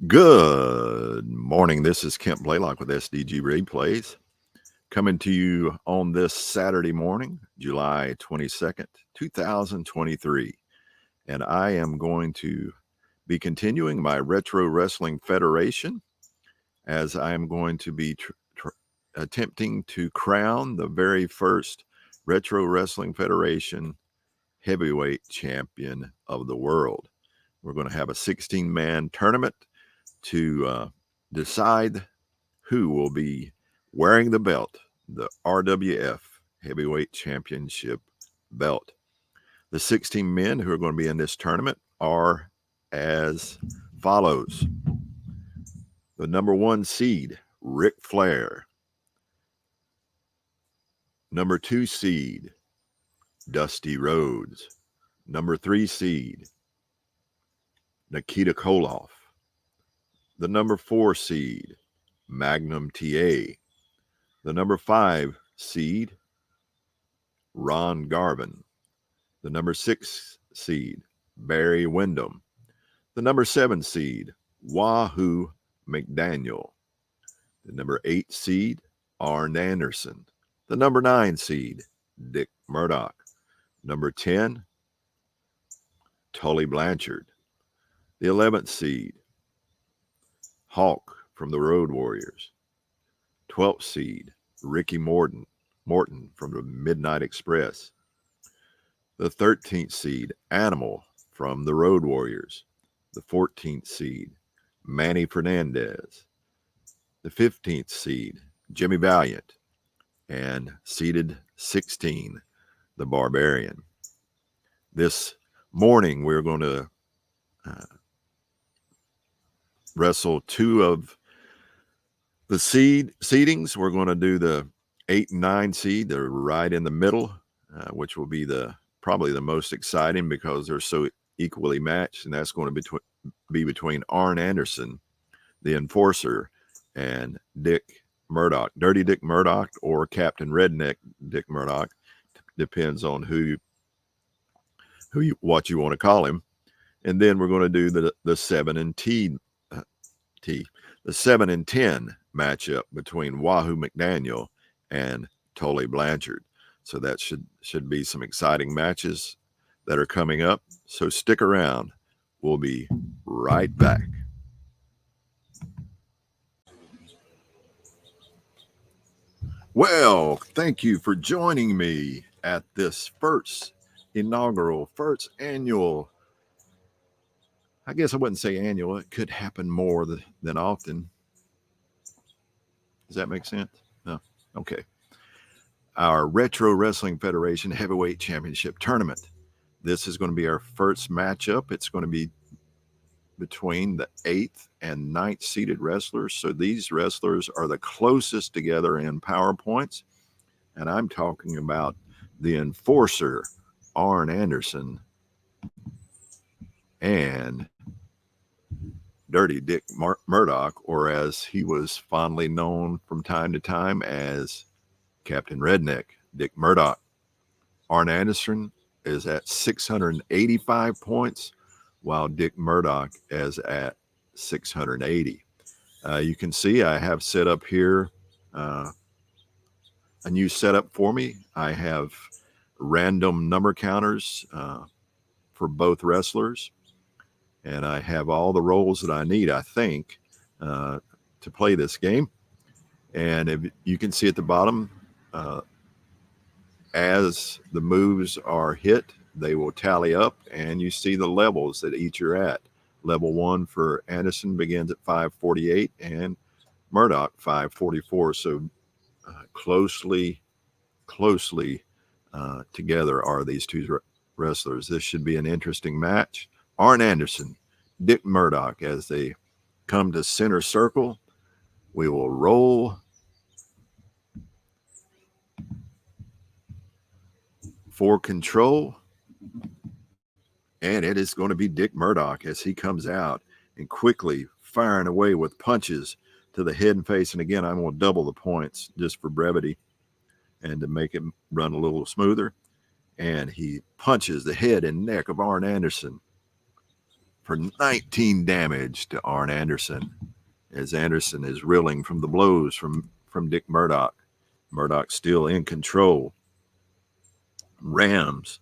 Good morning. This is Kent Blaylock with SDG Replays coming to you on this Saturday morning, July 22nd, 2023. And I am going to be continuing my Retro Wrestling Federation as I am going to be attempting to crown the very first Retro Wrestling Federation heavyweight champion of the world. We're going to have a 16-man tournament to decide who will be wearing the belt, the RWF Heavyweight Championship belt. The 16 men who are going to be in this tournament are as follows. The number 1 seed, Ric Flair. Number 2 seed, Dusty Rhodes. Number 3 seed, Nikita Koloff. The number 4 seed, Magnum TA. The number 5 seed, Ron Garvin. The number 6 seed, Barry Windham. The number 7 seed, Wahoo McDaniel. The number 8 seed, Arn Anderson. The number 9 seed, Dick Murdoch. Number 10, Tully Blanchard. The 11th seed, Hawk from the Road Warriors. 12th seed, Ricky Morton from the Midnight Express. The 13th seed, Animal from the Road Warriors. The 14th seed, Manny Fernandez. The 15th seed, Jimmy Valiant. And seeded 16, the Barbarian. This morning, we're going to wrestle 2 of the seedings. We're going to do the 8 and 9 seed. They're right in the middle, which will be probably the most exciting because they're so equally matched. And that's going to be between Arn Anderson, the Enforcer, and Dick Murdoch, Dirty Dick Murdoch, or Captain Redneck Dick Murdoch. Depends on what you want to call him. And then we're going to do the 7 and 10 matchup between Wahoo McDaniel and Tully Blanchard. So that should be some exciting matches that are coming up. So stick around. We'll be right back. Well, thank you for joining me at this first annual. I guess I wouldn't say annual. It could happen more than often. Does that make sense? No. Okay. Our Retro Wrestling Federation Heavyweight Championship Tournament. This is going to be our first matchup. It's going to be between the 8th and 9th seeded wrestlers. So these wrestlers are the closest together in power points. And I'm talking about the Enforcer, Arn Anderson, and Dirty Dick Murdoch, or as he was fondly known from time to time as Captain Redneck Dick Murdoch. Arn Anderson is at 685 points, while Dick Murdoch is at 680. You can see I have set up here a new setup for me. I have random number counters for both wrestlers, and I have all the roles that I need, I think, to play this game. And if you can see at the bottom, as the moves are hit, they will tally up, and you see the levels that each are at. Level 1 for Anderson begins at 548 and Murdoch 544. So closely together are these two wrestlers. This should be an interesting match. Arn Anderson, Dick Murdoch, as they come to center circle, we will roll for control. And it is going to be Dick Murdoch as he comes out and quickly firing away with punches to the head and face. And again, I'm going to double the points just for brevity and to make it run a little smoother. And he punches the head and neck of Arn Anderson for 19 damage to Arn Anderson, as Anderson is reeling from the blows from Dick Murdoch. Murdoch still in control. Rams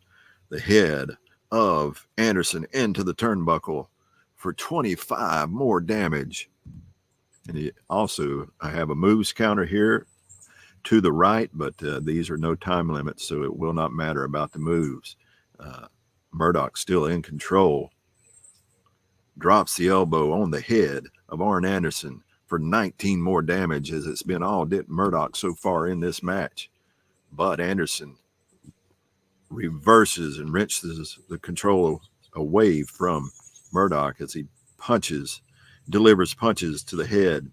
the head of Anderson into the turnbuckle for 25 more damage. And I have a moves counter here to the right, but these are no time limits, so it will not matter about the moves. Murdoch still in control. Drops the elbow on the head of Arn Anderson for 19 more damage, as it's been all Dick Murdoch so far in this match. But Anderson reverses and wrenches the control away from Murdoch as he delivers punches to the head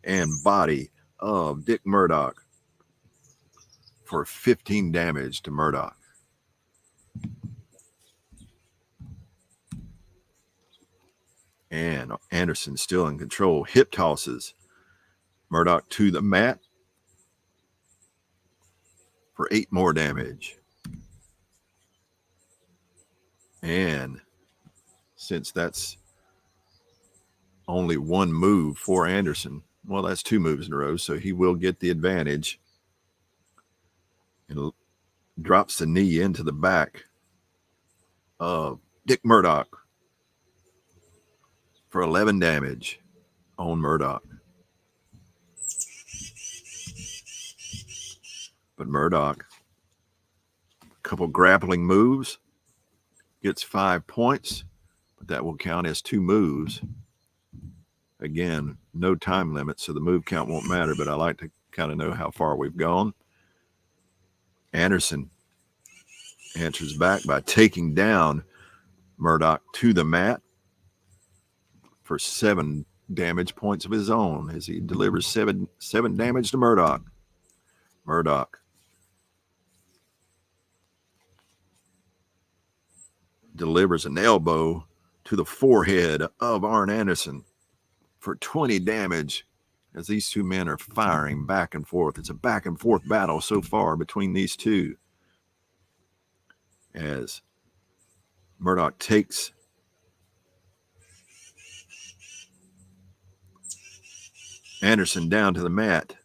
and body of Dick Murdoch for 15 damage to Murdoch. And Anderson still in control. Hip tosses Murdoch to the mat for 8 more damage. And since that's only one move for Anderson, well, that's 2 moves in a row, so he will get the advantage. And drops the knee into the back of Dick Murdoch for 11 damage on Murdoch. But Murdoch, a couple grappling moves, gets 5 points, but that will count as 2 moves. Again, no time limit, so the move count won't matter, but I like to kind of know how far we've gone. Anderson answers back by taking down Murdoch to the mat for 7 damage points of his own, as he delivers 7 damage to Murdoch. Murdoch delivers an elbow to the forehead of Arn Anderson for 20 damage, as these two men are firing back and forth. It's a back and forth battle so far between these two, as Murdoch takes Anderson down to the mat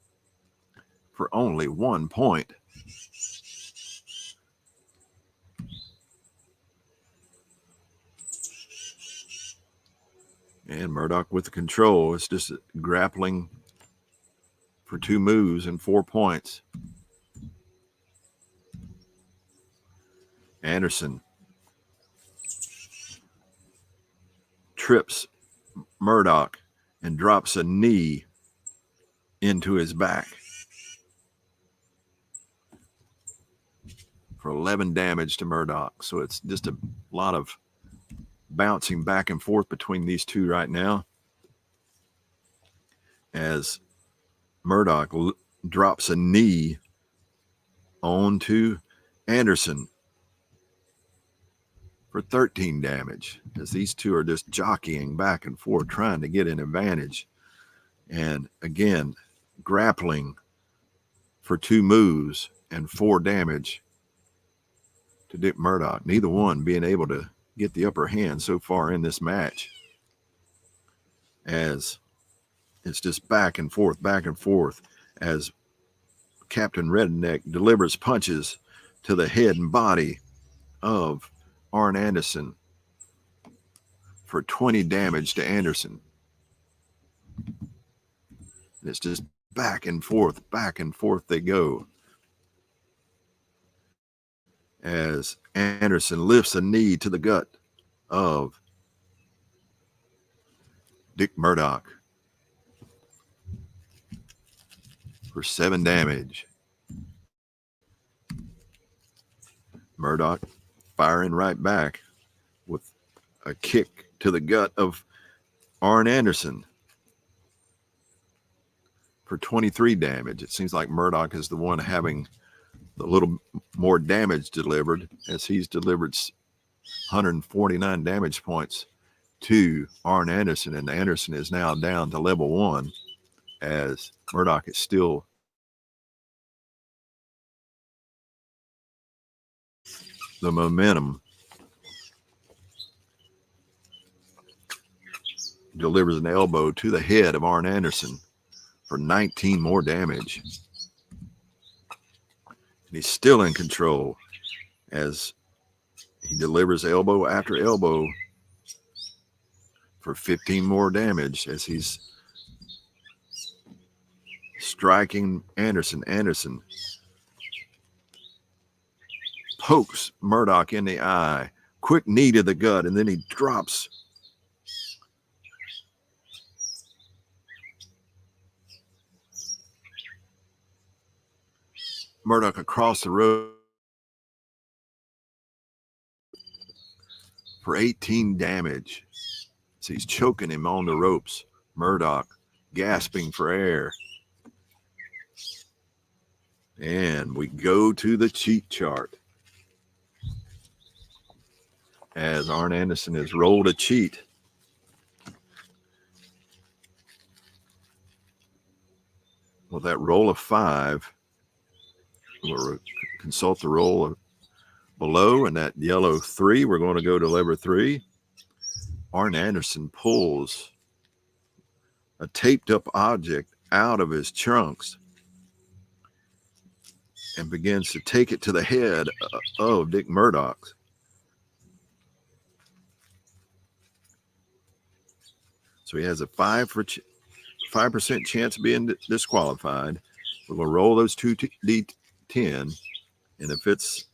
for only 1 point. And Murdoch with the control. It's just grappling for 2 moves and 4 points. Anderson trips Murdoch and drops a knee into his back for 11 damage to Murdoch. So it's just a lot of bouncing back and forth between these two right now, as Murdoch drops a knee onto Anderson for 13 damage, as these two are just jockeying back and forth, trying to get an advantage. And again, grappling for 2 moves and 4 damage to Dick Murdoch, neither one being able to get the upper hand so far in this match, as it's just back and forth, as Captain Redneck delivers punches to the head and body of Arn Anderson for 20 damage to Anderson. And it's just back and forth they go, as Anderson lifts a knee to the gut of Dick Murdoch for 7 damage. Murdoch firing right back with a kick to the gut of Arn Anderson for 23 damage. It seems like Murdoch is the one having the little more damage delivered, as he's delivered 149 damage points to Arn Anderson, and Anderson is now down to level 1, as Murdoch is still the momentum delivers an elbow to the head of Arn Anderson for 19 more damage. And he's still in control as he delivers elbow after elbow for 15 more damage as he's striking Anderson. Anderson pokes Murdoch in the eye. Quick knee to the gut, and then he drops Murdoch across the road for 18 damage. So he's choking him on the ropes. Murdoch gasping for air. And we go to the cheat chart as Arn Anderson has rolled a cheat. With that roll of 5, we'll consult the roll below, and that yellow 3, we're going to go to lever 3. Arn Anderson pulls a taped up object out of his trunks and begins to take it to the head of Dick Murdoch. So he has a 5% chance of being disqualified. We're going to roll those 2 D10, and if it's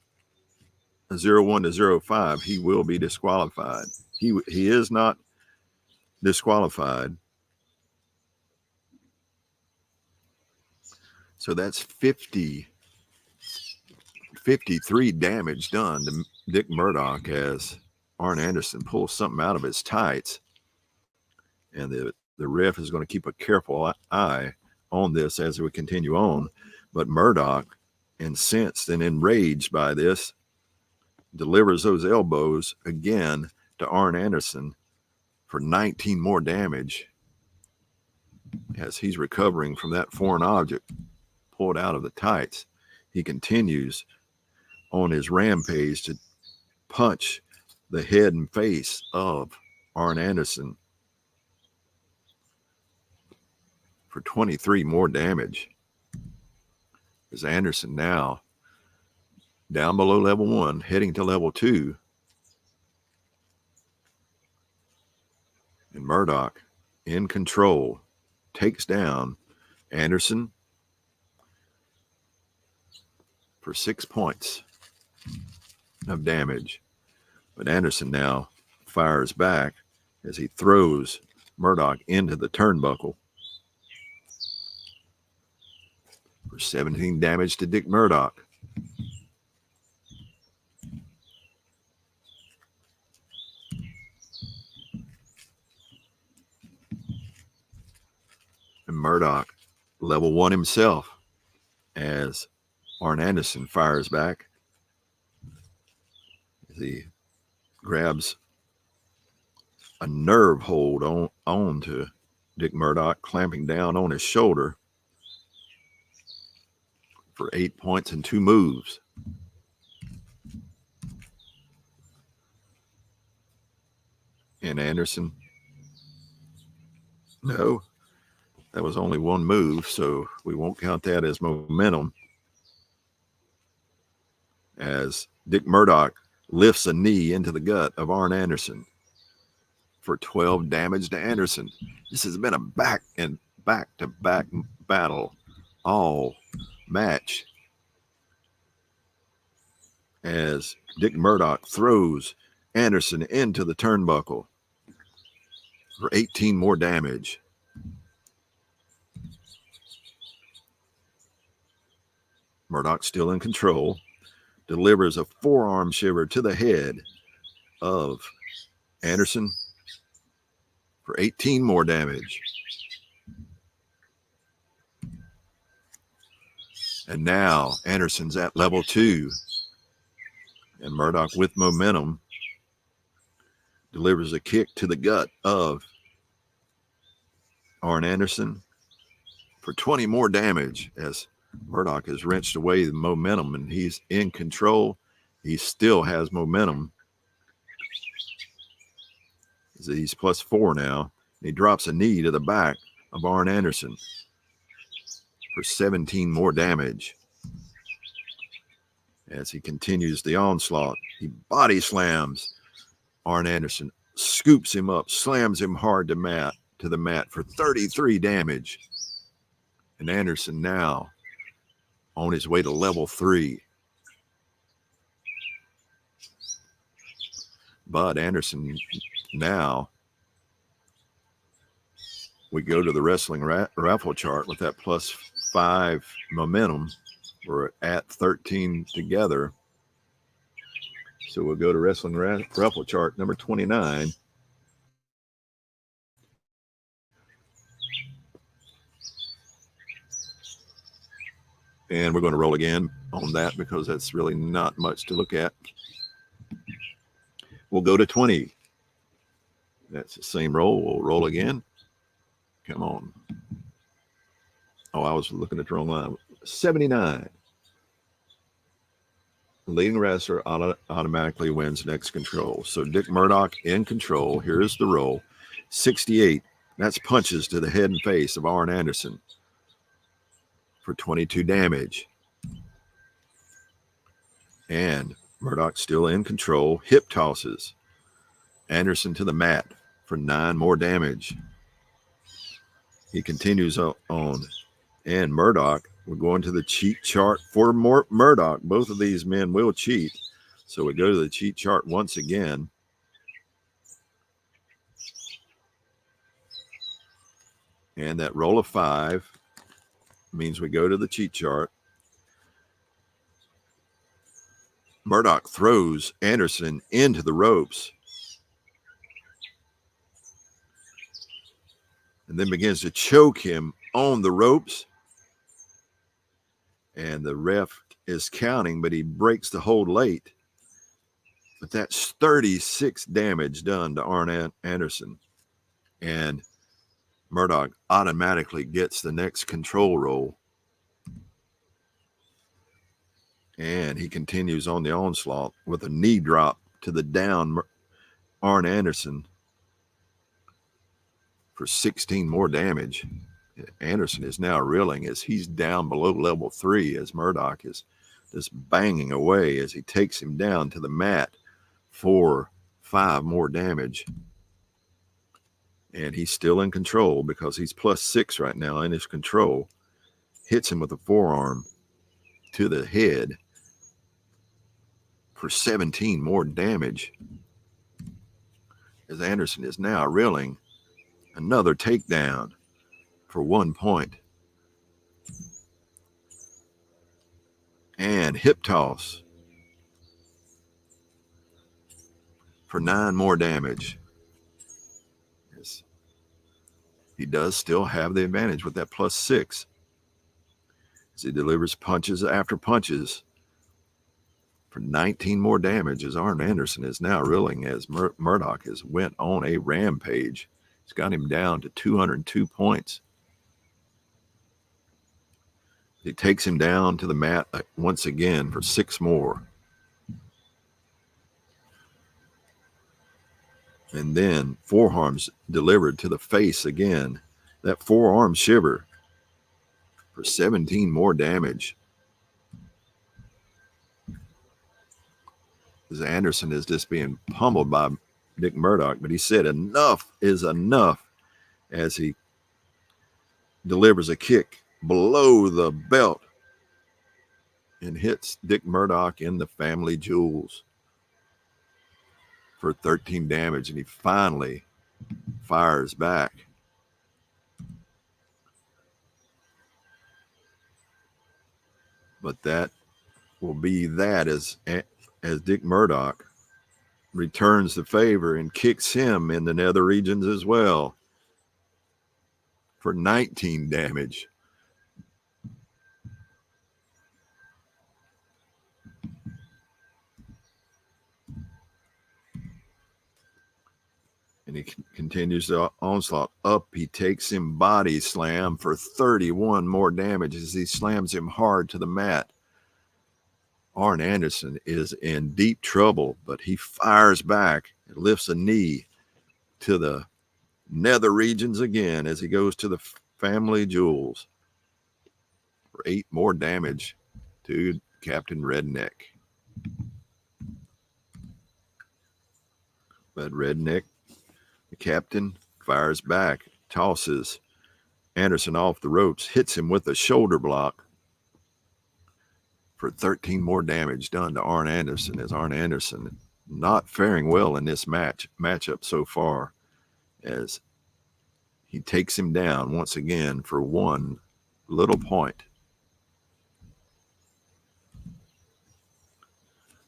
a 0-1 to 0-5, he will be disqualified. He is not disqualified. So that's 53 damage done to Dick Murdoch as Arn Anderson pulls something out of his tights. And the ref is going to keep a careful eye on this as we continue on. But Murdoch, incensed and enraged by this, delivers those elbows again to Arn Anderson for 19 more damage as he's recovering from that foreign object pulled out of the tights. He continues on his rampage to punch the head and face of Arn Anderson for 23 more damage. As Anderson now down below level 1, heading to level 2. And Murdoch, in control, takes down Anderson for 6 points of damage. But Anderson now fires back as he throws Murdoch into the turnbuckle for 17 damage to Dick Murdoch. And Murdoch, level 1 himself, as Arn Anderson fires back. He grabs a nerve hold on to Dick Murdoch, clamping down on his shoulder for 8 points and 2 moves. And Anderson, no, that was only 1 move, so we won't count that as momentum. As Dick Murdoch lifts a knee into the gut of Arn Anderson for 12 damage to Anderson. This has been a back-to-back battle all match as Dick Murdoch throws Anderson into the turnbuckle for 18 more damage. Murdoch still in control, delivers a forearm shiver to the head of Anderson for 18 more damage. And now Anderson's at level 2. And Murdoch, with momentum, delivers a kick to the gut of Arn Anderson for 20 more damage as Murdoch has wrenched away the momentum and he's in control. He still has momentum. He's +4 now. He drops a knee to the back of Arn Anderson for 17 more damage. As he continues the onslaught, he body slams Arn Anderson, scoops him up, slams him hard to the mat for 33 damage. And Anderson now on his way to level 3. But Anderson now, we go to the wrestling raffle chart with that +5 momentum. We're at 13 together. So we'll go to wrestling raffle chart number 29. And we're going to roll again on that because that's really not much to look at. We'll go to 20. That's the same roll. We'll roll again. Come on. Oh, I was looking at the wrong line. 79. Leading wrestler automatically wins next control. So Dick Murdoch in control. Here's the roll. 68. That's punches to the head and face of Arn Anderson for 22 damage. And Murdoch still in control. Hip tosses Anderson to the mat for 9 more damage. He continues on. And Murdoch, we're going to the cheat chart for Murdoch. Both of these men will cheat. So we go to the cheat chart once again. And that roll of 5 means we go to the cheat chart. Murdoch throws Anderson into the ropes and then begins to choke him on the ropes. And the ref is counting, but he breaks the hold late. But that's 36 damage done to Arn Anderson. And Murdoch automatically gets the next control roll. And he continues on the onslaught with a knee drop to the down Arn Anderson for 16 more damage. Anderson is now reeling as he's down below level 3 as Murdoch is just banging away as he takes him down to the mat for 5 more damage. And he's still in control because he's +6 right now in his control. Hits him with a forearm to the head for 17 more damage. As Anderson is now reeling, another takedown for 1 point. And hip toss for 9 more damage. Yes. He does still have the advantage with that +6 as he delivers punches after punches for 19 more damage as Arn Anderson is now reeling as Murdoch has went on a rampage. He's got him down to 202 points. He takes him down to the mat once again for 6 more. And then forearms delivered to the face again. That forearm shiver for 17 more damage. As Anderson is just being pummeled by Dick Murdoch, but he said enough is enough as he delivers a kick below the belt and hits Dick Murdoch in the family jewels for 13 damage, and he finally fires back. But that will be that as Dick Murdoch returns the favor and kicks him in the nether regions as well for 19 damage. And he continues the onslaught. Up, he takes him body slam for 31 more damage as he slams him hard to the mat. Arn Anderson is in deep trouble, but he fires back and lifts a knee to the nether regions again as he goes to the family jewels for 8 more damage to Captain Redneck. But Redneck, the captain, fires back, tosses Anderson off the ropes, hits him with a shoulder block for 13 more damage done to Arn Anderson, as Arn Anderson not faring well in this matchup so far, as he takes him down once again for 1 little point.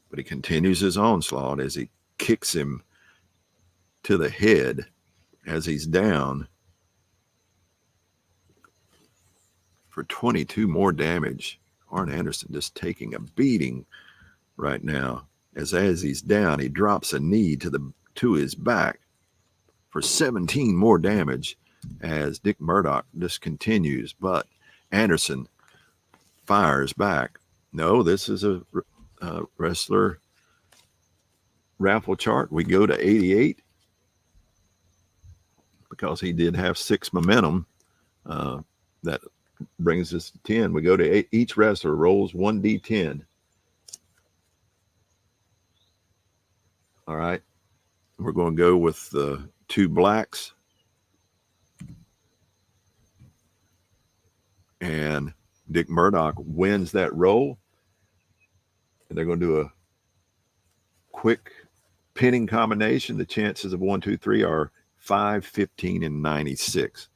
But he continues his onslaught as he kicks him to the head as he's down for 22 more damage. Arn Anderson just taking a beating right now. As he's down, he drops a knee to his back for 17 more damage as Dick Murdoch just continues. But Anderson fires back. No, this is a wrestler raffle chart. We go to 88 because he did have 6 momentum. That brings us to 10. We go to 8. Each wrestler rolls 1d10. All right. We're going to go with the 2 blacks. And Dick Murdoch wins that roll. And they're going to do a quick pinning combination. The chances of 1, 2, 3 are 5, 15, and 96.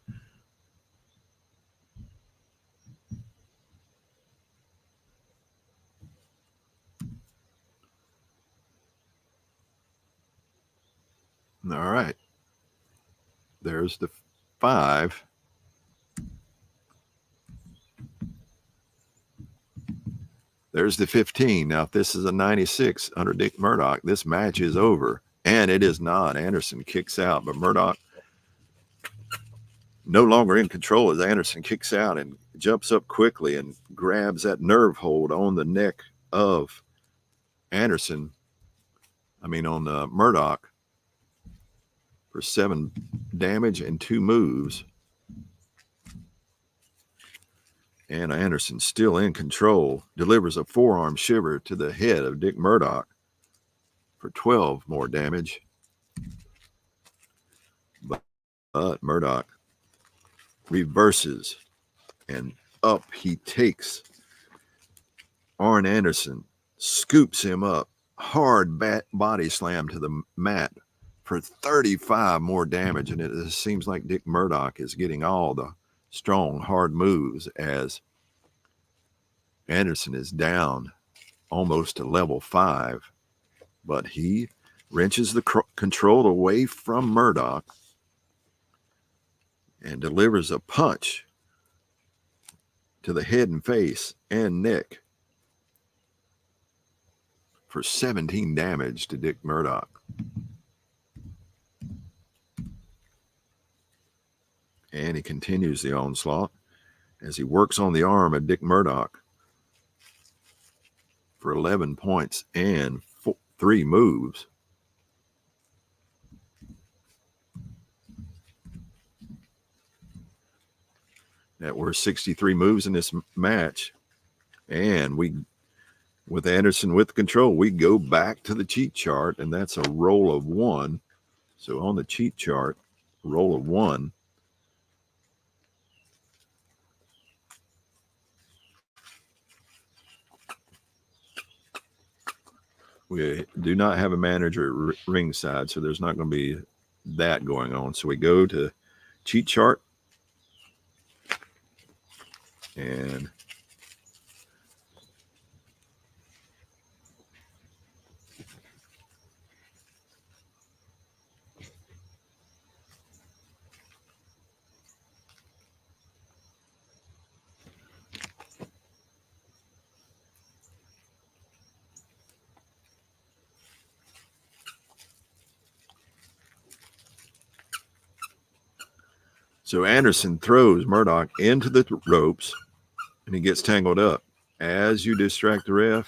All right. There's the 5. There's the 15. Now, if this is a 96 under Dick Murdoch, this match is over. And it is not. Anderson kicks out, but Murdoch no longer in control as Anderson kicks out and jumps up quickly and grabs that nerve hold on the neck of Murdoch for 7 damage and 2 moves. And Anderson, still in control, delivers a forearm shiver to the head of Dick Murdoch for 12 more damage. But Murdoch reverses, and up he takes Arn Anderson, scoops him up, hard body slam to the mat for 35 more damage. And it seems like Dick Murdoch is getting all the strong, hard moves as Anderson is down almost to level 5. But he wrenches the control away from Murdoch and delivers a punch to the head and face and neck for 17 damage to Dick Murdoch. And he continues the onslaught as he works on the arm of Dick Murdoch for 11 points and 3 moves. That were 63 moves in this match. And with Anderson with control, we go back to the cheat chart, and that's a roll of 1. So on the cheat chart, roll of 1. We do not have a manager at ringside, so there's not going to be that going on. So we go to cheat chart, and so Anderson throws Murdoch into the ropes, and he gets tangled up. As you distract the ref,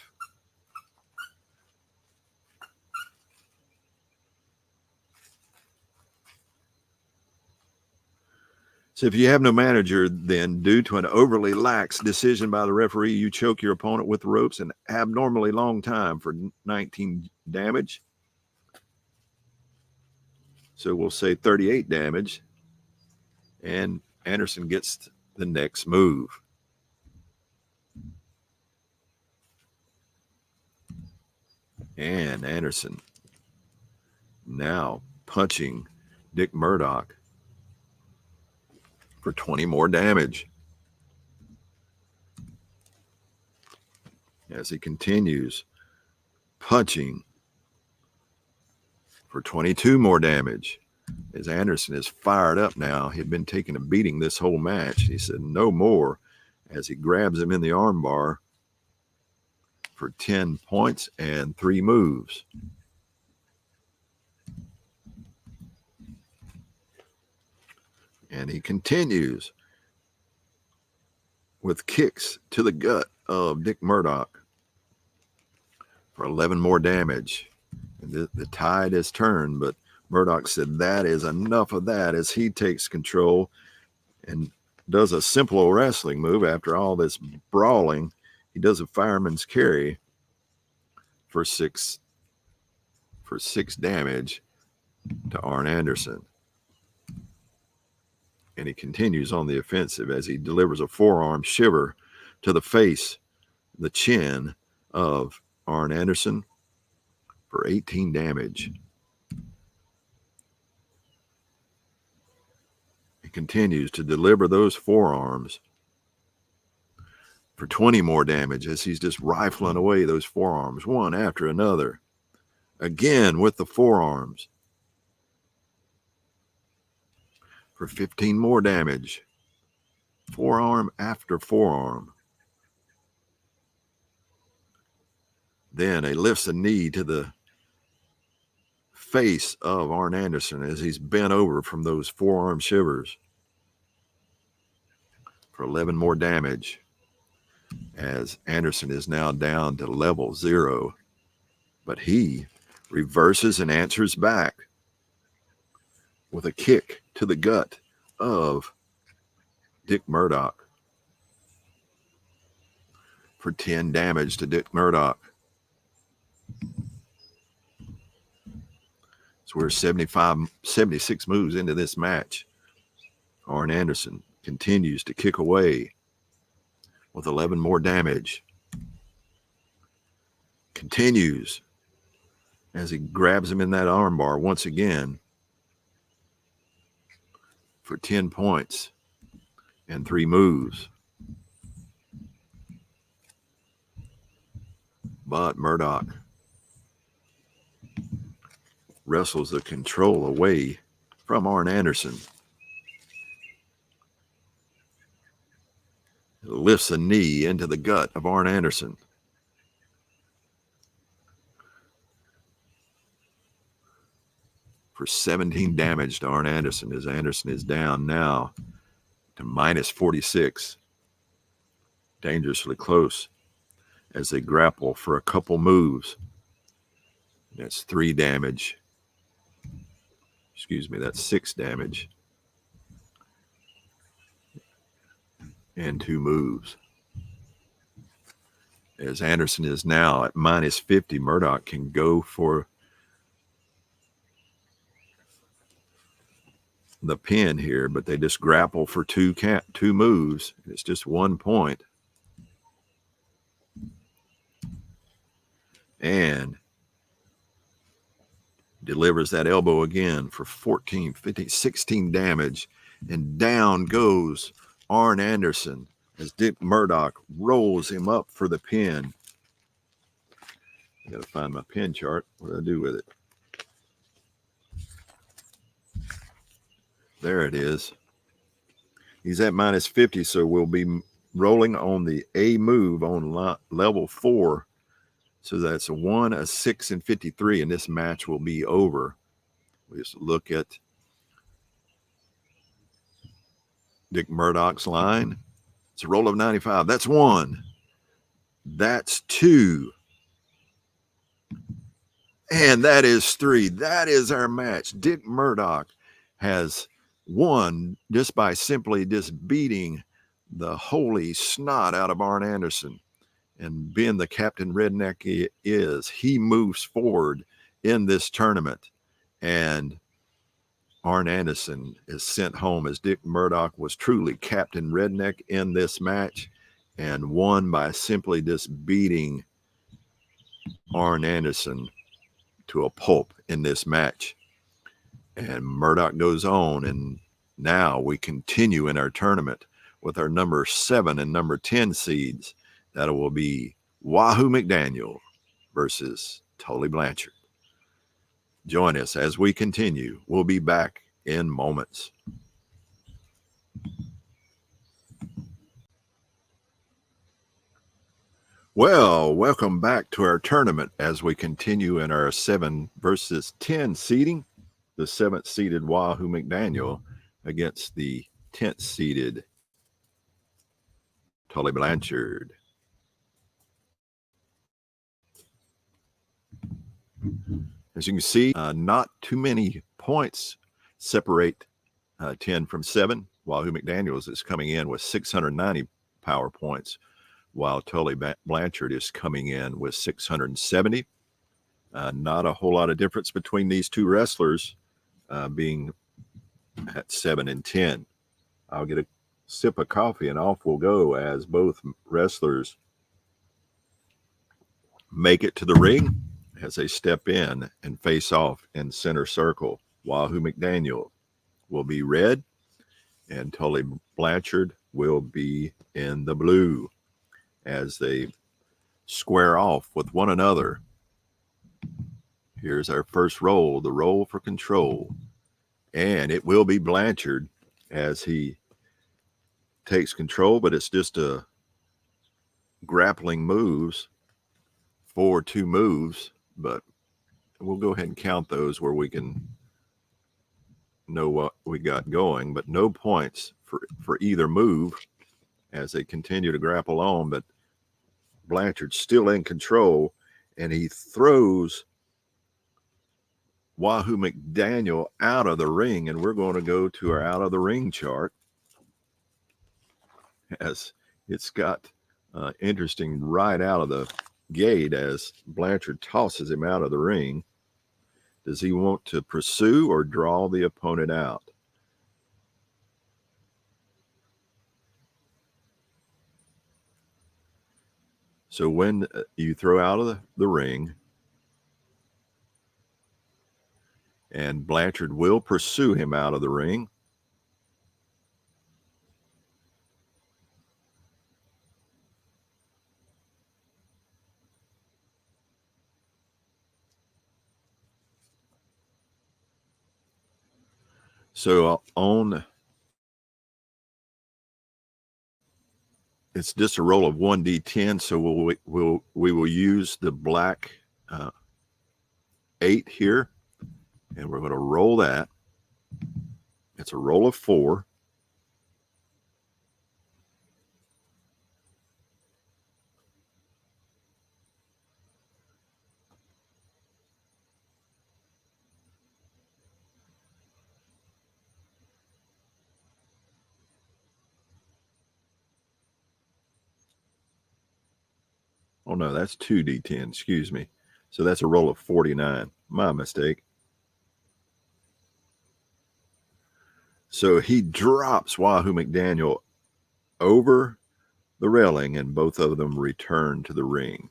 So if you have no manager, then due to an overly lax decision by the referee, you choke your opponent with the ropes an abnormally long time for 19 damage. So we'll say 38 damage. And Anderson gets the next move. And Anderson now punching Dick Murdoch for 20 more damage. As he continues punching for 22 more damage. As Anderson is fired up now, he'd been taking a beating this whole match. He said no more as he grabs him in the armbar for 10 points and 3 moves. And he continues with kicks to the gut of Dick Murdoch for 11 more damage. And the tide has turned, but Murdoch said that is enough of that as he takes control and does a simple wrestling move. After all this brawling, he does a fireman's carry for 6 damage to Arn Anderson. And he continues on the offensive as he delivers a forearm shiver to the face, the chin of Arn Anderson for 18 damage. He continues to deliver those forearms for 20 more damage as he's just rifling away those forearms one after another. Again with the forearms for 15 more damage. Forearm after forearm. Then he lifts a knee to the face of Arn Anderson as he's bent over from those forearm shivers for 11 more damage, as Anderson is now down to level 0. But he reverses and answers back with a kick to the gut of Dick Murdoch for 10 damage to Dick Murdoch. So we're 76 moves into this match. Arn Anderson continues to kick away with 11 more damage. Continues as he grabs him in that armbar once again for 10 points and 3 moves. But Murdoch wrestles the control away from Arn Anderson. Lifts a knee into the gut of Arn Anderson. For 17 damage to Arn Anderson, as Anderson is down now to minus 46. Dangerously close as they grapple for a couple moves. That's 3 damage. Excuse me, that's 6 damage. And 2 moves. As Anderson is now at minus 50, Murdoch can go for the pin here, but they just grapple for 2 moves. It's just 1 point. And delivers that elbow again for 14, 15, 16 damage. And down goes Arn Anderson as Dick Murdoch rolls him up for the pin. I got to find my pin chart. What do I do with it? There it is. He's at minus 50, so we'll be rolling on the A move on level 4. So that's a 1, a 6, and 53, and this match will be over. We just look at Dick Murdoch's line. It's a roll of 95. That's 1. That's 2. And that is 3. That is our match. Dick Murdoch has won just by simply just beating the holy snot out of Arn Anderson. And being the Captain Redneck he is, he moves forward in this tournament. And Arn Anderson is sent home as Dick Murdoch was truly Captain Redneck in this match and won by simply just beating Arn Anderson to a pulp in this match. And Murdoch goes on, and now we continue in our tournament with our number 7 and number 10 seeds. That will be Wahoo McDaniel versus Tully Blanchard. Join us as we continue. We'll be back in moments. Well, welcome back to our tournament as we continue in our 7 versus 10 seeding. The 7th seeded Wahoo McDaniel against the 10th seeded Tully Blanchard. As you can see, not too many points separate 10 from 7. Wahoo McDaniels is coming in with 690 power points, while Tully Blanchard is coming in with 670. Not a whole lot of difference between these two wrestlers being at 7 and 10. I'll get a sip of coffee and off we'll go as both wrestlers make it to the ring as they step in and face off in center circle. Wahoo McDaniel will be red and Tully Blanchard will be in the blue as they square off with one another. Here's our first roll, the roll for control. And it will be Blanchard as he takes control, but it's just a grappling moves for 2 moves, but we'll go ahead and count those where we can know what we got going, but no points for either move as they continue to grapple on. But Blanchard's still in control, and he throws Wahoo McDaniel out of the ring, and we're going to go to our out of the ring chart as it's got interesting right out of the gate as Blanchard tosses him out of the ring. Does he want to pursue or draw the opponent out? So when you throw out of the ring, and Blanchard will pursue him out of the ring. So it's just a roll of 1d10. So we will use the black 8 here, and we're going to roll that. It's a roll of 4. Oh, no, that's 2d10. Excuse me. So that's a roll of 49. My mistake. So he drops Wahoo McDaniel over the railing, and both of them return to the ring.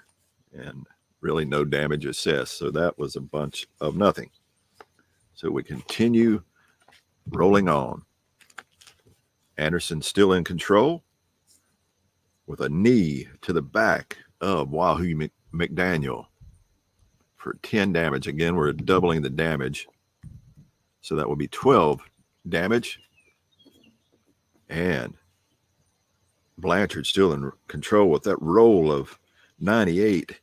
And really no damage assessed. So that was a bunch of nothing. So we continue rolling on. Anderson still in control with a knee to the back of Wahoo McDaniel for 10 damage. Again, we're doubling the damage. So that will be 12 damage. And Blanchard still in control with that roll of 98.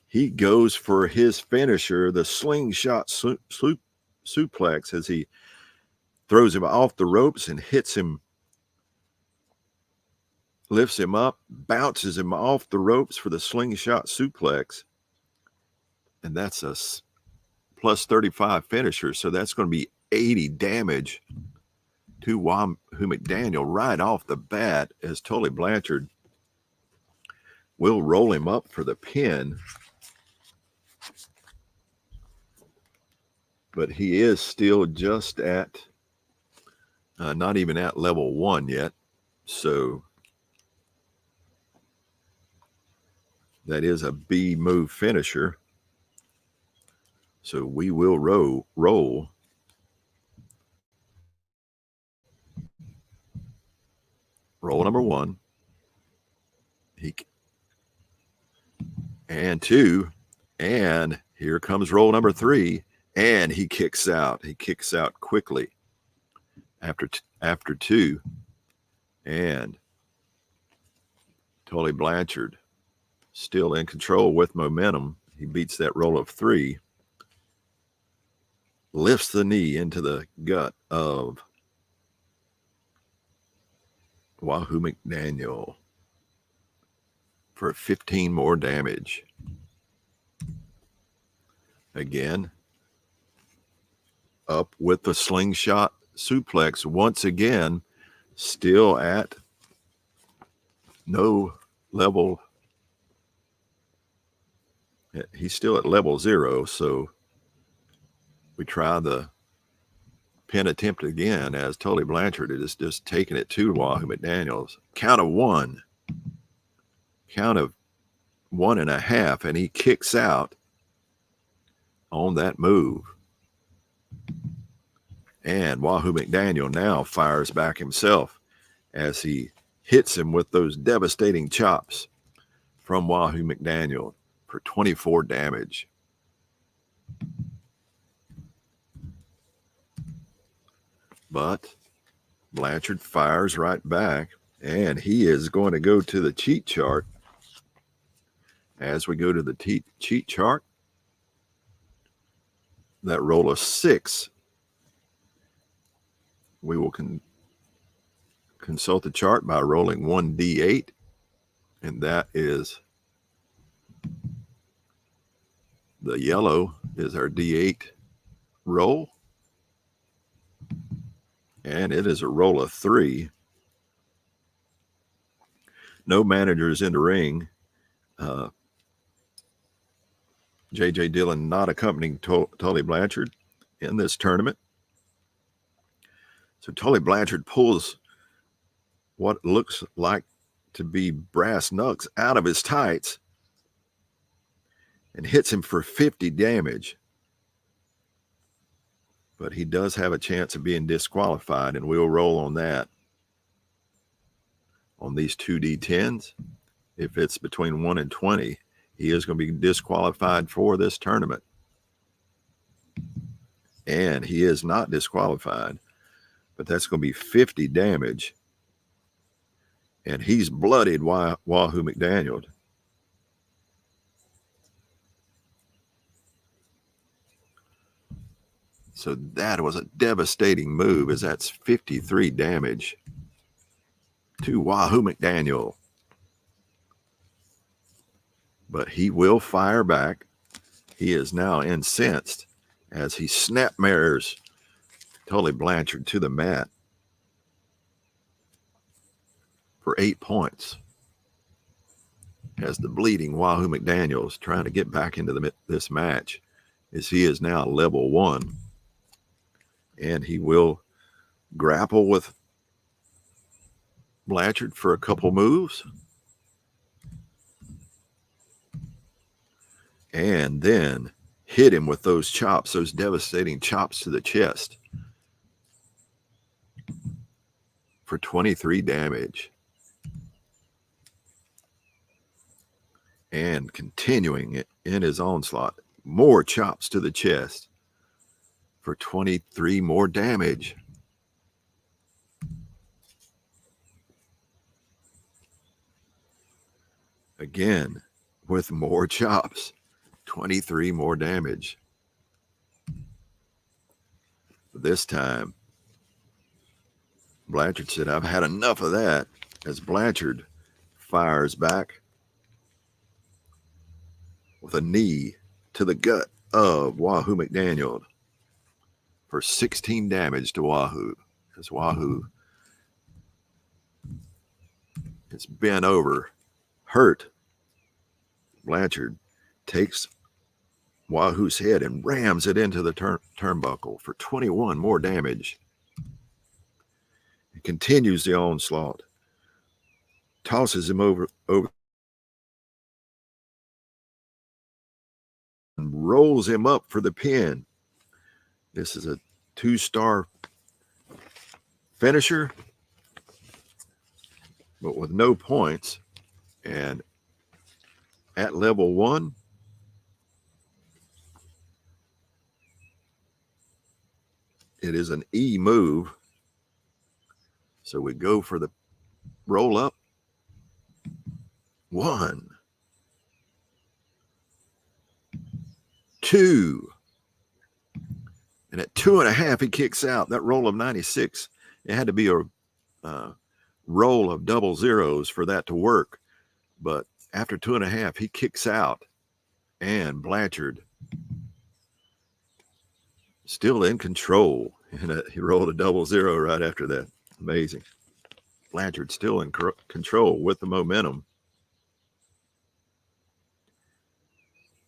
He goes for his finisher, the slingshot suplex, as he throws him off the ropes and hits him, lifts him up, bounces him off the ropes for the slingshot suplex. And that's a plus 35 finisher. So that's going to be 80 damage to Wahoo McDaniel right off the bat, as Tully Blanchard will roll him up for the pin. But he is still just at, not even at level 1 yet. So that is a B move finisher. So we will roll. Roll number 1. And 2. And here comes roll number 3. And he kicks out. He kicks out quickly after 2. And Tully Blanchard still in control with momentum. He beats that roll of 3. Lifts the knee into the gut of Wahoo McDaniel for 15 more damage. Again, up with the slingshot suplex once again, still at no level. He's still at level 0, so we try the pin attempt again, as Tully Blanchard is just taking it to Wahoo McDaniel's. Count of 1. Count of 1.5, and he kicks out on that move. And Wahoo McDaniel now fires back himself as he hits him with those devastating chops from Wahoo McDaniel for 24 damage. But Blanchard fires right back, and he is going to go to the cheat chart. As we go to the cheat chart, that roll of 6, we will consult the chart by rolling 1d8, and that is the yellow is our d8 roll, and it is a roll of 3. No managers in the ring. J.J. Dillon not accompanying Tully Blanchard in this tournament. So Tully Blanchard pulls what looks like to be brass knucks out of his tights and hits him for 50 damage. But he does have a chance of being disqualified, and we'll roll on that. On these 2d10s, if it's between 1 and 20, he is going to be disqualified for this tournament. And he is not disqualified, but that's going to be 50 damage. And he's bloodied Wahoo McDaniel. So that was a devastating move, as that's 53 damage to Wahoo McDaniel. But he will fire back. He is now incensed as he snapmares Tully Blanchard to the mat for 8 points, as the bleeding Wahoo McDaniel is trying to get back into this match, as he is now level 1. And he will grapple with Blanchard for a couple moves, and then hit him with those chops, those devastating chops to the chest for 23 damage. And continuing it in his onslaught, more chops to the chest for 23 more damage. Again, with more chops, 23 more damage. This time, Blanchard said, "I've had enough of that," as Blanchard fires back with a knee to the gut of Wahoo McDaniel for 16 damage to Wahoo. as Wahoo is bent over, hurt. Blanchard takes Wahoo's head and rams it into the turnbuckle for 21 more damage. He continues the onslaught, tosses him over and rolls him up for the pin. This is a 2-star finisher, but with no points. And at level 1, it is an E move. So we go for the roll up. 1, 2. And at 2.5, he kicks out. That roll of 96, it had to be a roll of double zeros for that to work. But after 2.5, he kicks out. And Blanchard still in control. And he rolled a double zero right after that. Amazing. Blanchard still in control with the momentum.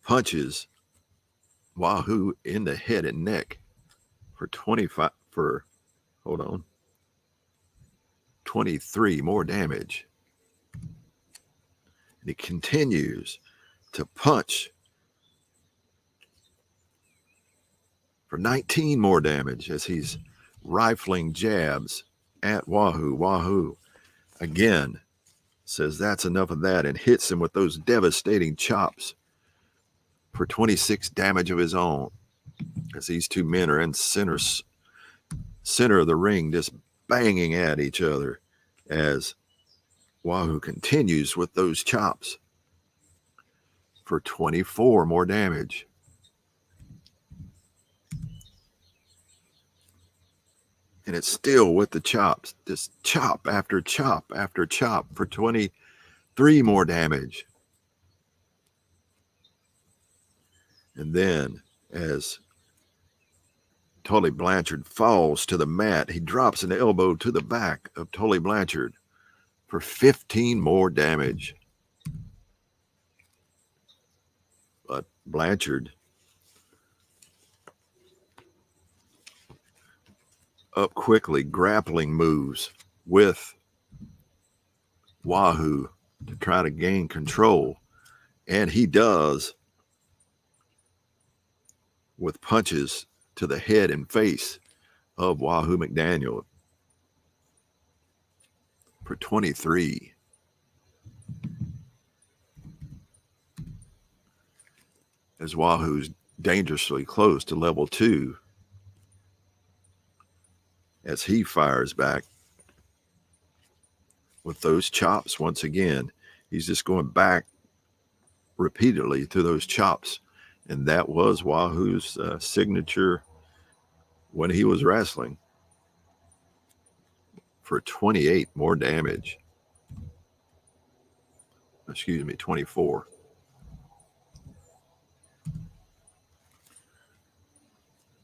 Punches Wahoo in the head and neck for 23 more damage. And he continues to punch for 19 more damage as he's rifling jabs at Wahoo. Wahoo again says that's enough of that and hits him with those devastating chops for 26 damage of his own, as these two men are in center of the ring, just banging at each other as Wahoo continues with those chops for 24 more damage. And it's still with the chops, just chop after chop after chop for 23 more damage. And then as Tully Blanchard falls to the mat, he drops an elbow to the back of Tully Blanchard for 15 more damage. But Blanchard up quickly, grappling moves with Wahoo to try to gain control. And he does, with punches to the head and face of Wahoo McDaniel for 23. As Wahoo's dangerously close to level 2, as he fires back with those chops once again. He's just going back repeatedly to those chops. And that was Wahoo's signature when he was wrestling for 28 more damage. Excuse me, 24.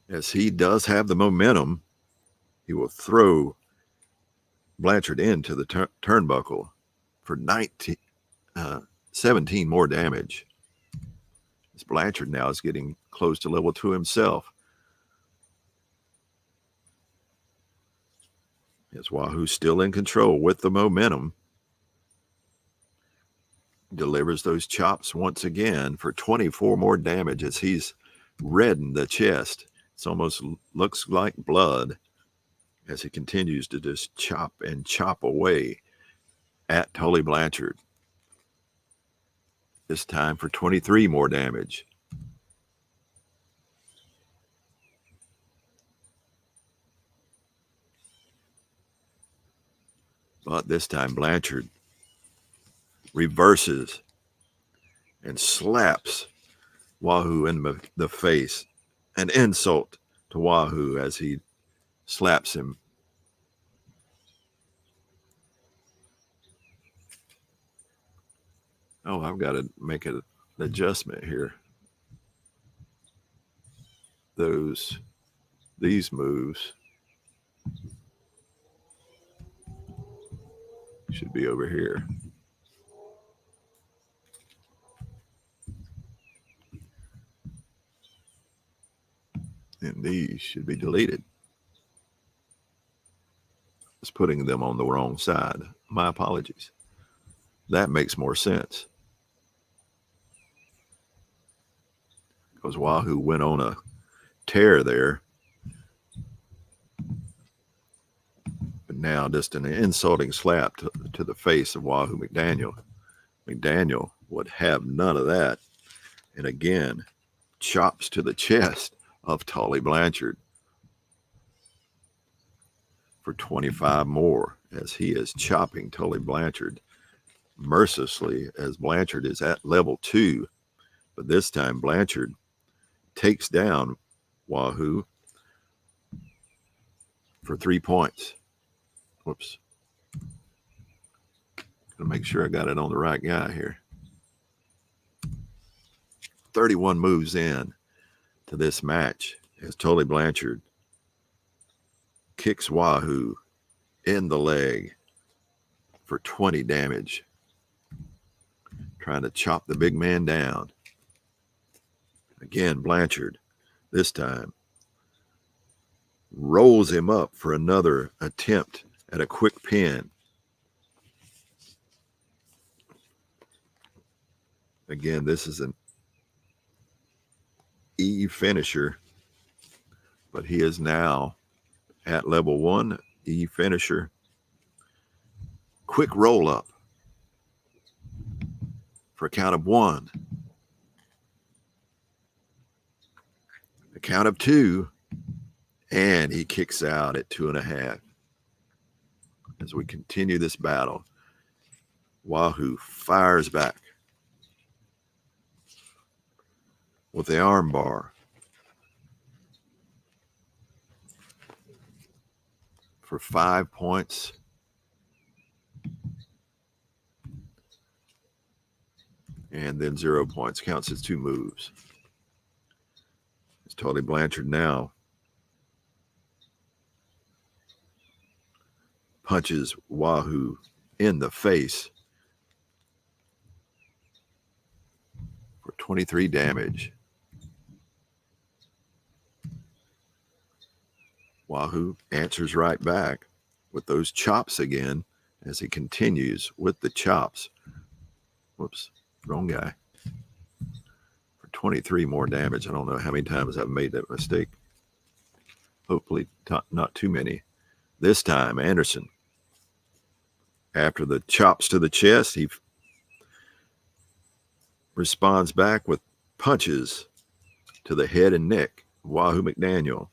As he does have the momentum, he will throw Blanchard into the turnbuckle for 17 more damage. As Blanchard now is getting close to level 2 himself. As Wahoo's still in control with the momentum, delivers those chops once again for 24 more damage as he's reddened the chest. It almost looks like blood as he continues to just chop and chop away at Tully Blanchard. This time for 23 more damage. But this time Blanchard reverses and slaps Wahoo in the face. An insult to Wahoo as he slaps him. Oh, I've got to make an adjustment here. These moves. should be over here. And these should be deleted. It's putting them on the wrong side. My apologies. That makes more sense. Because Wahoo went on a tear there. But now just an insulting slap to the face of Wahoo McDaniel. McDaniel would have none of that. And again, chops to the chest of Tully Blanchard for 25 more as he is chopping Tully Blanchard mercilessly as Blanchard is at level 2. But this time Blanchard takes down Wahoo for 3 points. Whoops. Gotta make sure I got it on the right guy here. 31 moves in to this match as Tully Blanchard kicks Wahoo in the leg for 20 damage, trying to chop the big man down. Again, Blanchard, this time, rolls him up for another attempt at a quick pin. Again, this is an E finisher, but he is now at level 1, E finisher. Quick roll up for a count of 1. A count of 2, and he kicks out at 2.5. As we continue this battle, Wahoo fires back with the arm bar for 5 points. And then 0 points. Counts as 2 moves. It's Tully Blanchard now punches Wahoo in the face for 23 damage. Wahoo answers right back with those chops again as he continues with the chops. Whoops, wrong guy. For 23 more damage. I don't know how many times I've made that mistake. Hopefully not too many. This time, Anderson, after the chops to the chest, he responds back with punches to the head and neck of Wahoo McDaniel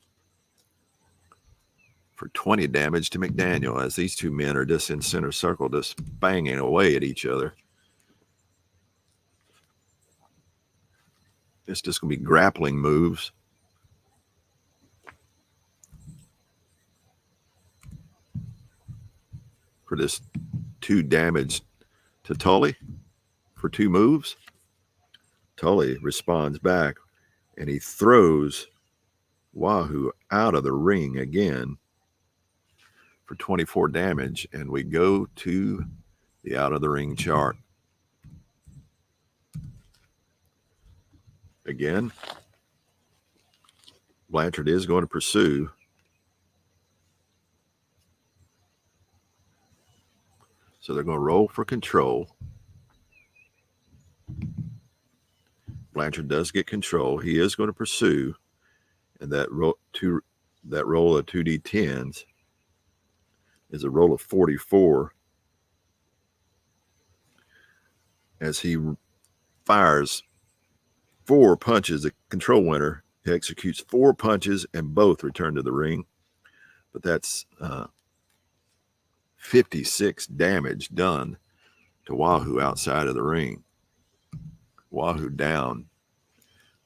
for 20 damage to McDaniel as these two men are just in center circle, just banging away at each other. It's just going to be grappling moves. For this 2 damage to Tully for 2 moves. Tully responds back and he throws Wahoo out of the ring again for 24 damage. And we go to the out of the ring chart. Again, Blanchard is going to pursue. So they're going to roll for control. Blanchard does get control. He is going to pursue. And that roll of 2d10s is a roll of 44 as he fires 4 punches. The control winner executes 4 punches and both return to the ring. But that's 56 damage done to Wahoo outside of the ring. Wahoo down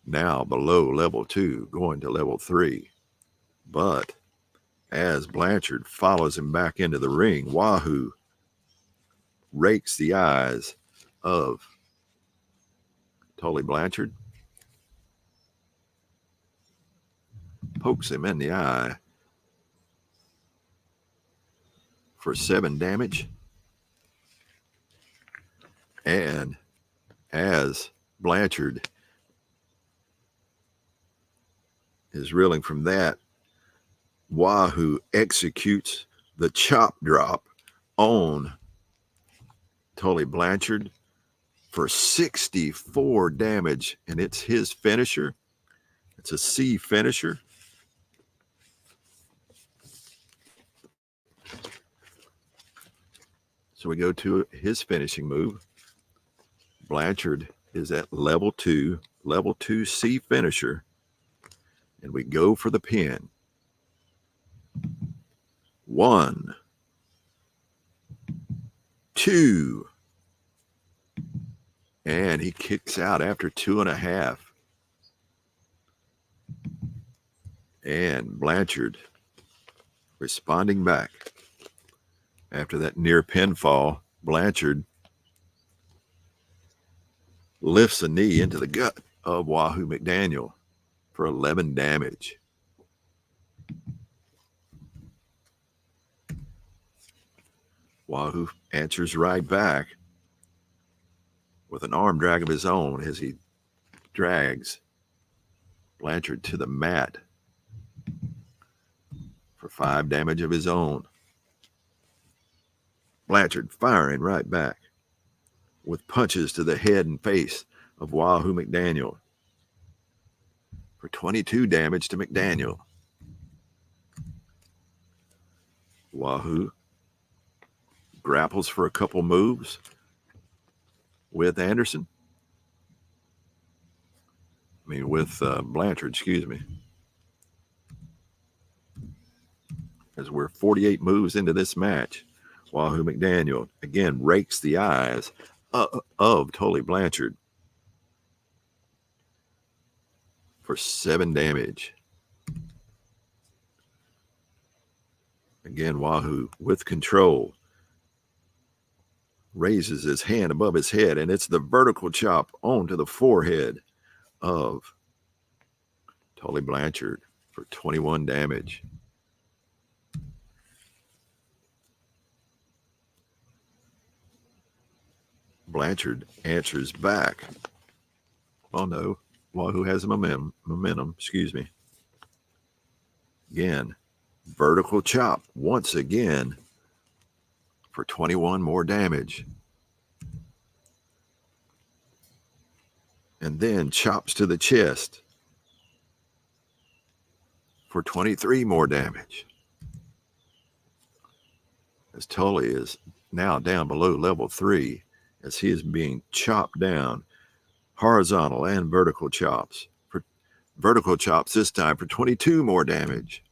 now below level 2, going to level 3. But as Blanchard follows him back into the ring, Wahoo rakes the eyes of Tully Blanchard, pokes him in the eye for 7 damage. as Blanchard is reeling from that, Wahoo executes the chop drop on Tully Blanchard for 64 damage, and it's his finisher. It's a C finisher. So we go to his finishing move. Blanchard is at level 2 C finisher, and we go for the pin. 1, 2, and he kicks out after 2.5. And Blanchard responding back. After that near pinfall, Blanchard lifts a knee into the gut of Wahoo McDaniel for 11 damage. Wahoo answers right back with an arm drag of his own as he drags Blanchard to the mat for 5 damage of his own. Blanchard firing right back with punches to the head and face of Wahoo McDaniel for 22 damage to McDaniel. Wahoo grapples for a couple moves with Anderson. With Blanchard, excuse me. As we're 48 moves into this match, Wahoo McDaniel again rakes the eyes of Tully Blanchard for 7 damage. Again, Wahoo with control raises his hand above his head, and it's the vertical chop onto the forehead of Tully Blanchard for 21 damage. Blanchard answers back. Oh no, Wahoo has momentum, excuse me. Again, vertical chop once again for 21 more damage. And then chops to the chest for 23 more damage. As Tully is now down below level 3, as he is being chopped down, horizontal and vertical chops. For vertical chops this time for 22 more damage.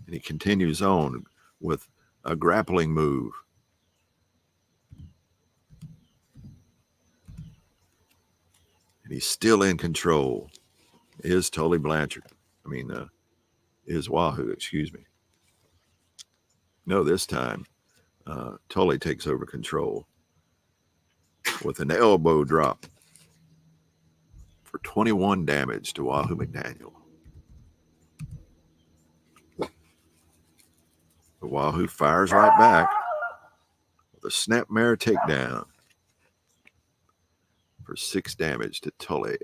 And he continues on with a grappling move. And he's still in control. Is Tully Blanchard. Is Wahoo, excuse me. No, this time, Tully takes over control with an elbow drop for 21 damage to Wahoo McDaniel. The Wahoo fires right back with a snapmare takedown for 6 damage to Tully.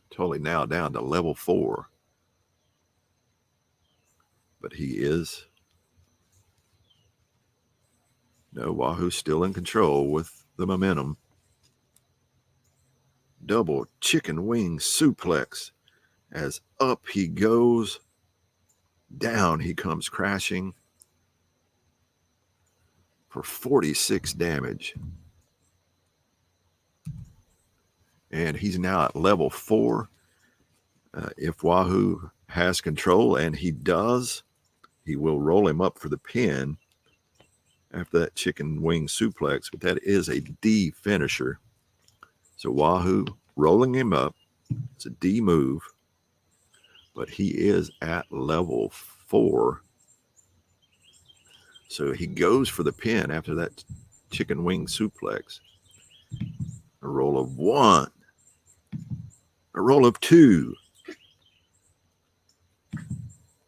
Tully now down to level 4. But he is. No, Wahoo's still in control with the momentum. Double chicken wing suplex as up he goes. Down he comes crashing for 46 damage. And he's now at level 4. If Wahoo has control, and he does, he will roll him up for the pin after that chicken wing suplex, but that is a D finisher. So Wahoo rolling him up. It's a D move, but he is at level 4. So he goes for the pin after that chicken wing suplex. A roll of 1, a roll of 2,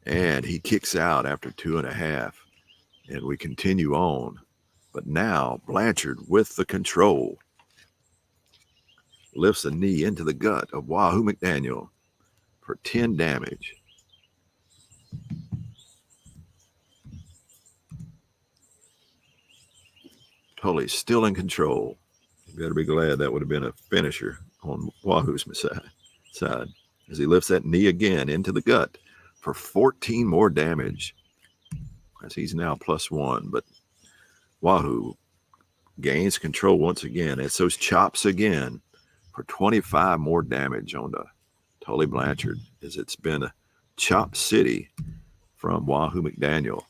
And he kicks out after 2.5. And we continue on. But now Blanchard with the control lifts a knee into the gut of Wahoo McDaniel for 10 damage. Tully still in control. You better be glad that would have been a finisher on Wahoo's side as he lifts that knee again into the gut for 14 more damage, as he's now +1. But Wahoo gains control once again. It's those chops again for 25 more damage on the Tully Blanchard, as it's been a chop city from Wahoo McDaniel.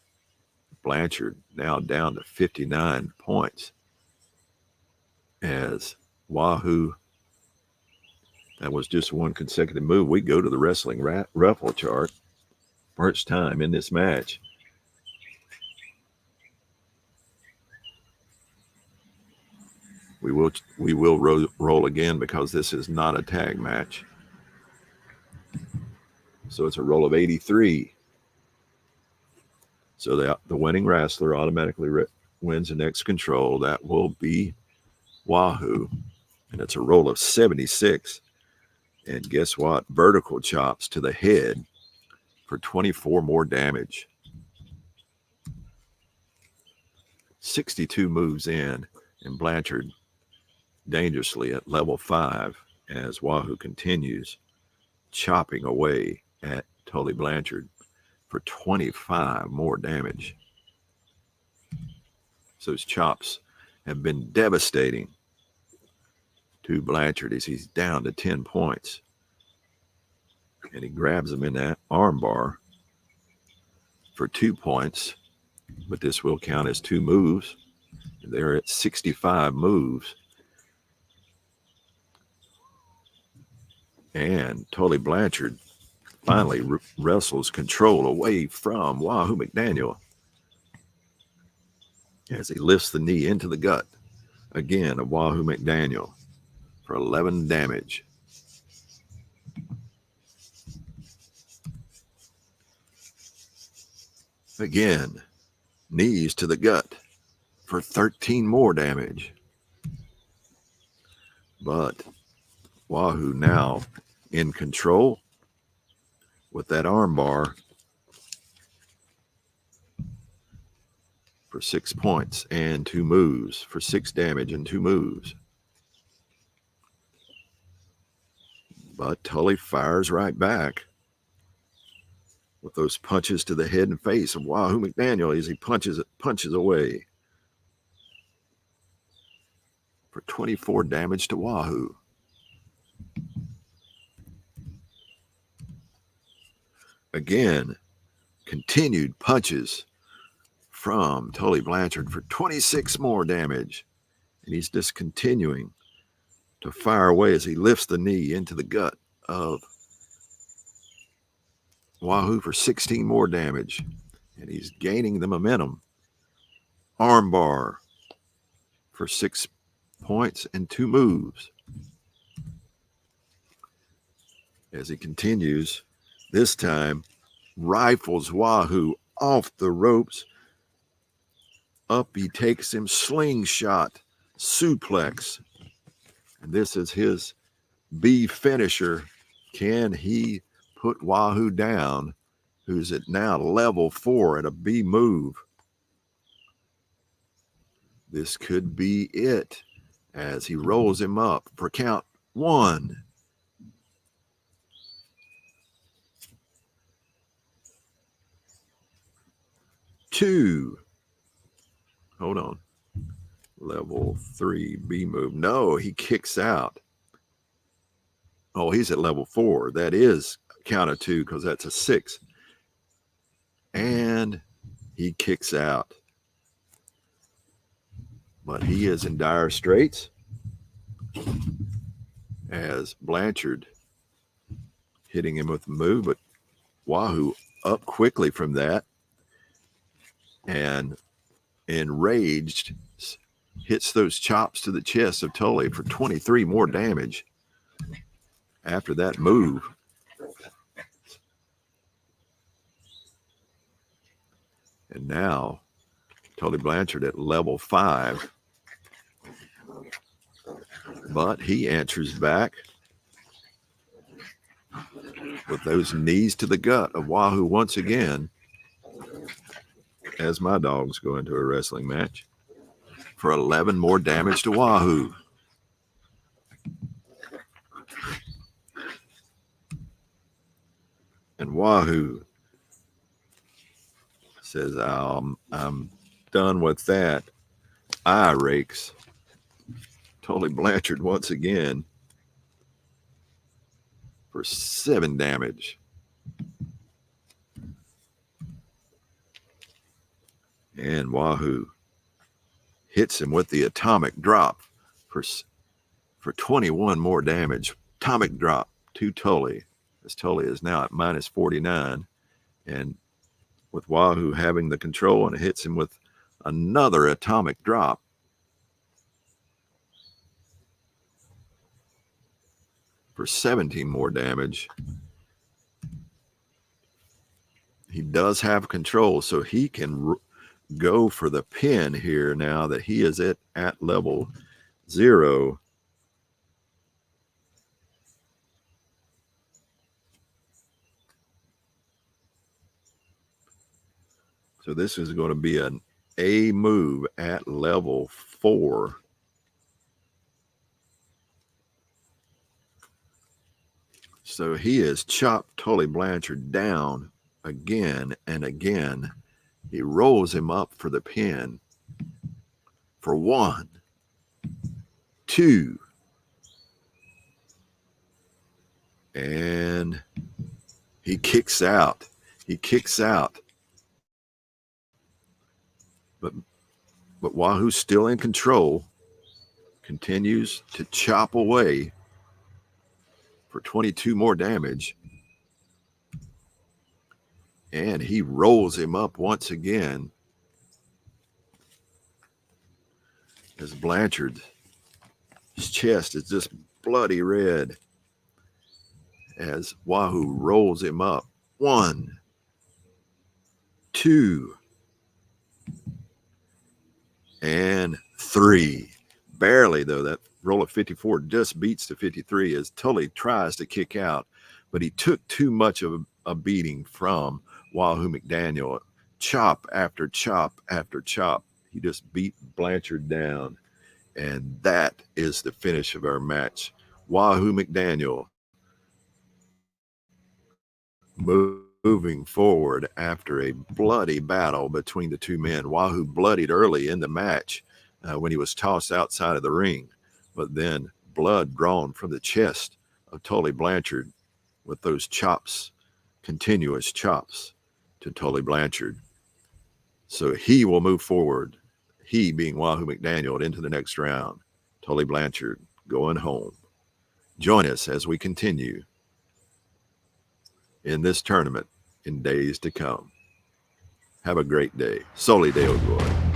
Blanchard now down to 59 points as Wahoo, that was just one consecutive move. We go to the wrestling ruffle chart. First time in this match. We will roll again because this is not a tag match. So it's a roll of 83. So the winning wrestler automatically wins the next control. That will be Wahoo. And it's a roll of 76. And guess what? Vertical chops to the head for 24 more damage. 62 moves in, and Blanchard dangerously at level 5 as Wahoo continues chopping away at Tully Blanchard for 25 more damage. So those chops have been devastating to Blanchard as he's down to 10 points. And he grabs him in that arm bar for 2 points, but this will count as 2 moves. They're at 65 moves. And Tully Blanchard finally wrestles control away from Wahoo McDaniel as he lifts the knee into the gut again of Wahoo McDaniel for 11 damage. Again, knees to the gut for 13 more damage. But Wahoo now in control with that arm bar for 6 points and 2 moves for 6 damage and 2 moves. But Tully fires right back with those punches to the head and face of Wahoo McDaniel as he punches away for 24 damage to Wahoo. Again, continued punches from Tully Blanchard for 26 more damage. And he's just continuing to fire away as he lifts the knee into the gut of Wahoo for 16 more damage. And he's gaining the momentum. Armbar for 6 points and 2 moves. As he continues, this time rifles Wahoo off the ropes. Up he takes him, slingshot, suplex. And this is his B finisher. Can he put Wahoo down, who's at now level 4 at a B move? This could be it as he rolls him up for count 1. 2. Hold on. Level 3 B move. No, he kicks out. Oh, he's at level 4. That is count of 2 because that's a 6. And he kicks out. But he is in dire straits as Blanchard hitting him with the move, but Wahoo up quickly from that and enraged hits those chops to the chest of Tully for 23 more damage after that move. And now Tully Blanchard at level 5. But he answers back with those knees to the gut of Wahoo once again, as my dogs go into a wrestling match, for 11 more damage to Wahoo. And Wahoo says, I'm done with that. Eye rakes Tully Blanchard once again for 7 damage. And Wahoo hits him with the atomic drop for 21 more damage. Atomic drop to Tully, as Tully is now at minus 49. And with Wahoo having the control, and it hits him with another atomic drop. For 17 more damage. He does have control, so he can go for the pin here now that he is at level 0. So this is going to be an A move at level 4. So he has chopped Tully Blanchard down again and again. He rolls him up for the pin for 1, 2, and he kicks out. He kicks out. But Wahoo's still in control, continues to chop away for 22 more damage. And he rolls him up once again as Blanchard's chest is just bloody red as Wahoo rolls him up. 1, 2, and 3. Barely, though. That roll of 54 just beats to 53 as Tully tries to kick out, but he took too much of a beating from Wahoo McDaniel. Chop after chop after chop. He just beat Blanchard down. And that is the finish of our match. Wahoo McDaniel moving forward after a bloody battle between the two men. Wahoo bloodied early in the match when he was tossed outside of the ring, but then blood drawn from the chest of Tully Blanchard with those chops, continuous chops to Tully Blanchard. So he will move forward, he being Wahoo McDaniel, into the next round. Tully Blanchard going home. Join us as we continue in this tournament in days to come. Have a great day. Soli Deo Glory.